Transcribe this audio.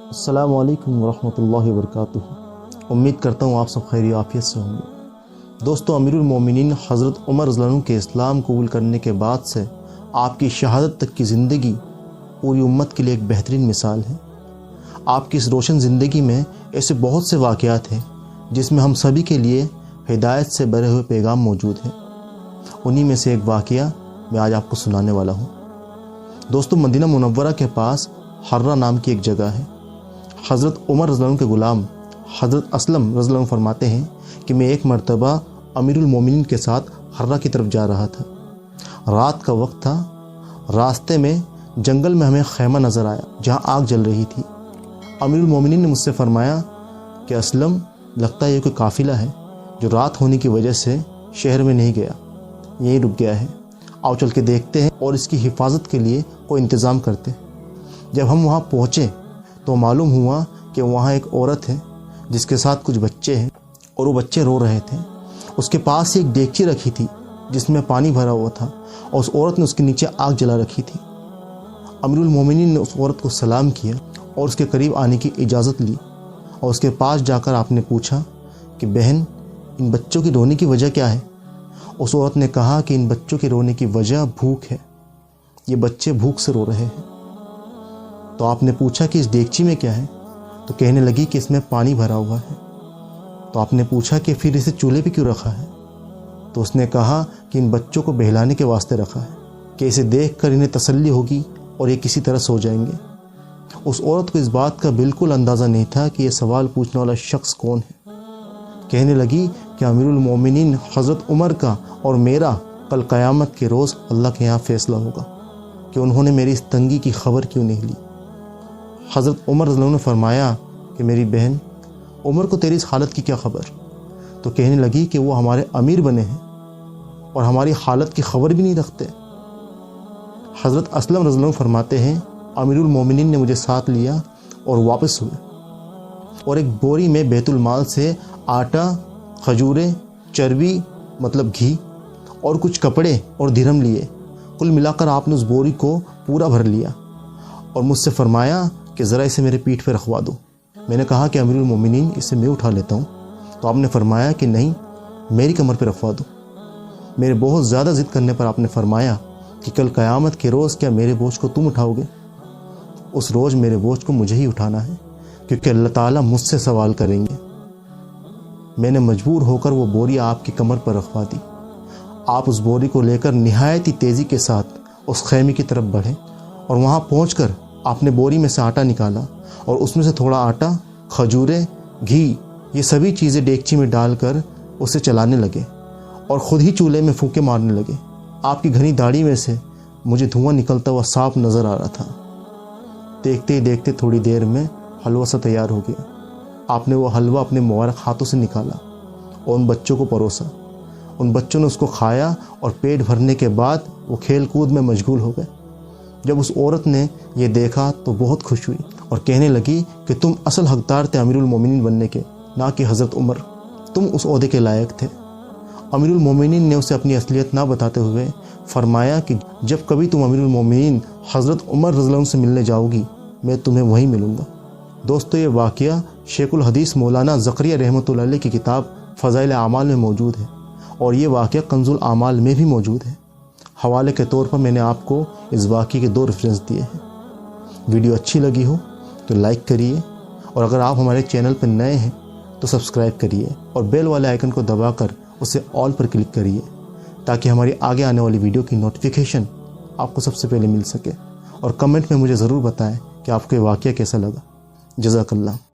السلام علیکم ورحمۃ اللہ وبرکاتہ۔ امید کرتا ہوں آپ سب خیر عافیت سے ہوں گے۔ دوستو، امیر المومنین حضرت عمر رضی اللہ عنہ کے اسلام قبول کرنے کے بعد سے آپ کی شہادت تک کی زندگی پوری امت کے لیے ایک بہترین مثال ہے۔ آپ کی اس روشن زندگی میں ایسے بہت سے واقعات ہیں جس میں ہم سبھی کے لیے ہدایت سے بھرے ہوئے پیغام موجود ہیں۔ انہی میں سے ایک واقعہ میں آج آپ کو سنانے والا ہوں۔ دوستو، مدینہ منورہ کے پاس حرہ نام کی ایک جگہ ہے۔ حضرت عمر رضی اللہ عنہ کے غلام حضرت اسلم رضی اللہ عنہ فرماتے ہیں کہ میں ایک مرتبہ امیر المومنین کے ساتھ حرہ کی طرف جا رہا تھا۔ رات کا وقت تھا۔ راستے میں جنگل میں ہمیں خیمہ نظر آیا جہاں آگ جل رہی تھی۔ امیر المومنین نے مجھ سے فرمایا کہ اسلم، لگتا ہے یہ کوئی قافلہ ہے جو رات ہونے کی وجہ سے شہر میں نہیں گیا، یہیں رک گیا ہے۔ آؤ چل کے دیکھتے ہیں اور اس کی حفاظت کے لیے کوئی انتظام کرتے ہیں۔ جب ہم وہاں پہنچے تو معلوم ہوا کہ وہاں ایک عورت ہے جس کے ساتھ کچھ بچے ہیں اور وہ بچے رو رہے تھے۔ اس کے پاس ایک دیگچی رکھی تھی جس میں پانی بھرا ہوا تھا اور اس عورت نے اس کے نیچے آگ جلا رکھی تھی۔ امیر المومنین نے اس عورت کو سلام کیا اور اس کے قریب آنے کی اجازت لی اور اس کے پاس جا کر آپ نے پوچھا کہ بہن، ان بچوں کی رونے کی وجہ کیا ہے؟ اس عورت نے کہا کہ ان بچوں کے رونے کی وجہ بھوک ہے، یہ بچے بھوک سے رو رہے ہیں۔ تو آپ نے پوچھا کہ اس دیگچی میں کیا ہے؟ تو کہنے لگی کہ اس میں پانی بھرا ہوا ہے۔ تو آپ نے پوچھا کہ پھر اسے چولہے پہ کیوں رکھا ہے؟ تو اس نے کہا کہ ان بچوں کو بہلانے کے واسطے رکھا ہے کہ اسے دیکھ کر انہیں تسلی ہوگی اور یہ کسی طرح سو جائیں گے۔ اس عورت کو اس بات کا بالکل اندازہ نہیں تھا کہ یہ سوال پوچھنے والا شخص کون ہے۔ کہنے لگی کہ امیر المومنین حضرت عمر کا اور میرا کل قیامت کے روز اللہ کے یہاں فیصلہ ہوگا کہ انہوں نے میری اس تنگی کی خبر کیوں نہیں لی۔ حضرت عمر رضی اللہ عنہ نے فرمایا کہ میری بہن، عمر کو تیری اس حالت کی کیا خبر؟ تو کہنے لگی کہ وہ ہمارے امیر بنے ہیں اور ہماری حالت کی خبر بھی نہیں رکھتے۔ حضرت اسلم رضی اللہ عنہ فرماتے ہیں امیر المومنین نے مجھے ساتھ لیا اور واپس ہوئے اور ایک بوری میں بیت المال سے آٹا، کھجوریں، چربی مطلب گھی اور کچھ کپڑے اور درہم لیے۔ کل ملا کر آپ نے اس بوری کو پورا بھر لیا اور مجھ سے فرمایا کہ ذرا اسے میرے پیٹھ پہ رکھوا دو۔ میں نے کہا کہ امیر المومنین اسے میں اٹھا لیتا ہوں۔ تو آپ نے فرمایا کہ نہیں، میری کمر پہ رکھوا دو۔ میرے بہت زیادہ ضد کرنے پر آپ نے فرمایا کہ کل قیامت کے روز کیا میرے بوجھ کو تم اٹھاؤ گے؟ اس روز میرے بوجھ کو مجھے ہی اٹھانا ہے کیونکہ اللہ تعالیٰ مجھ سے سوال کریں گے۔ میں نے مجبور ہو کر وہ بوری آپ کی کمر پر رکھوا دی۔ آپ اس بوری کو لے کر نہایت ہی تیزی کے ساتھ اس خیمے کی طرف بڑھے اور وہاں پہنچ کر آپ نے بوری میں سے آٹا نکالا اور اس میں سے تھوڑا آٹا، کھجوریں، گھی، یہ سبھی چیزیں دیگچی میں ڈال کر اسے چلانے لگے اور خود ہی چولہے میں پھونکے مارنے لگے۔ آپ کی گھنی داڑھی میں سے مجھے دھواں نکلتا ہوا صاف نظر آ رہا تھا۔ دیکھتے ہی دیکھتے تھوڑی دیر میں حلوہ سا تیار ہو گیا۔ آپ نے وہ حلوہ اپنے مبارک ہاتھوں سے نکالا اور ان بچوں کو پروسا۔ ان بچوں نے اس کو کھایا اور پیٹ بھرنے کے بعد وہ کھیل کود میں مشغول ہو گئے۔ جب اس عورت نے یہ دیکھا تو بہت خوش ہوئی اور کہنے لگی کہ تم اصل حقدار تھے امیر المومنین بننے کے، نہ کہ حضرت عمر، تم اس عہدے کے لائق تھے۔ امیر المومنین نے اسے اپنی اصلیت نہ بتاتے ہوئے فرمایا کہ جب کبھی تم امیر المومنین حضرت عمر رضی اللہ عنہ سے ملنے جاؤ گی میں تمہیں وہیں ملوں گا۔ دوستو، یہ واقعہ شیخ الحدیث مولانا زکریا رحمۃ اللہ علیہ کی کتاب فضائل اعمال میں موجود ہے اور یہ واقعہ کنز الاعمال میں بھی موجود ہے۔ حوالے کے طور پر میں نے آپ کو اس واقعے کے 2 ریفرنس دیے ہیں۔ ویڈیو اچھی لگی ہو تو لائک کریے اور اگر آپ ہمارے چینل پر نئے ہیں تو سبسکرائب کریے اور بیل والے آئیکن کو دبا کر اسے آل پر کلک کریے تاکہ ہماری آگے آنے والی ویڈیو کی نوٹیفیکیشن آپ کو سب سے پہلے مل سکے۔ اور کمنٹ میں مجھے ضرور بتائیں کہ آپ کو یہ واقعہ کیسا لگا۔ جزاک اللہ۔